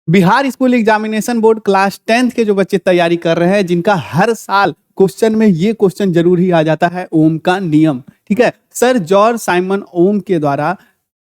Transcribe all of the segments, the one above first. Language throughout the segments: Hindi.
Bihar school examination board class 10th के जो बच्चे तैयारी कर रहे हैं, जिनका हर साल क्वेश्चन में ये क्वेश्चन जरूर ही आ जाता है, ओम का नियम। ठीक है, सर जॉर्ज साइमन ओम के द्वारा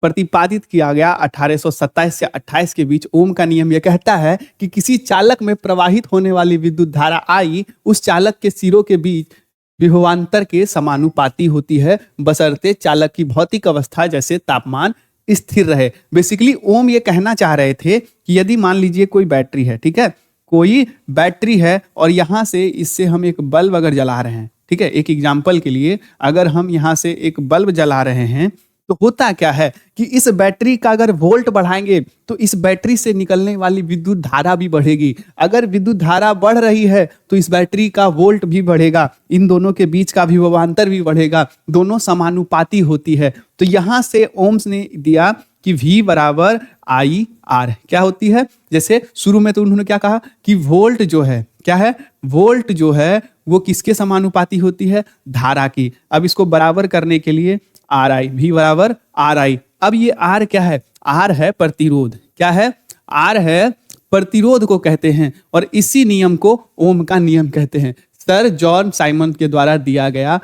प्रतिपादित किया गया 1827 से 28 के बीच ओम का नियम यह कहता है कि किसी चालक में प्रवाहित होने वाली विद्युत धारा आई उस चालक के सिरों के बीच विभवांतर के समानुपाती होती है, बशर्ते चालक की भौतिक अवस्था जैसे तापमान स्थिर रहे। बेसिकली ओम ये कहना चाह रहे थे कि यदि मान लीजिए कोई बैटरी है, ठीक है, कोई बैटरी है और यहाँ से इससे हम एक बल्ब अगर जला रहे हैं, ठीक है, एक एग्जाम्पल के लिए अगर हम यहाँ से एक बल्ब जला रहे हैं तो होता क्या है कि इस बैटरी का अगर वोल्ट बढ़ाएंगे तो इस बैटरी से निकलने वाली विद्युत धारा भी बढ़ेगी। अगर विद्युत धारा बढ़ रही है तो इस बैटरी का वोल्ट भी बढ़ेगा, इन दोनों के बीच का विभवांतर भी बढ़ेगा, दोनों समानुपाती होती है। तो यहाँ से ओम्स ने दिया कि V बराबर आई आर क्या होती है। जैसे शुरू में तो उन्होंने क्या कहा कि वोल्ट जो है क्या है, वोल्ट जो है वो किसके समानुपाती होती है, धारा की। अब इसको बराबर करने के लिए आर आई, V बराबर आर आई। अब ये आर क्या है, आर है प्रतिरोध। क्या है, आर है प्रतिरोध को कहते हैं और इसी नियम को ओम का नियम कहते हैं। सर जॉन साइमन के द्वारा दिया गया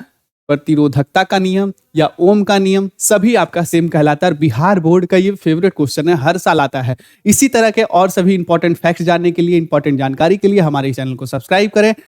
प्रतिरोधकता का नियम या ओम का नियम सभी आपका सेम कहलाता है। बिहार बोर्ड का ये फेवरेट क्वेश्चन है, हर साल आता है। इसी तरह के और सभी इंपॉर्टेंट फैक्ट्स जानने के लिए, इंपॉर्टेंट जानकारी के लिए हमारे चैनल को सब्सक्राइब करें।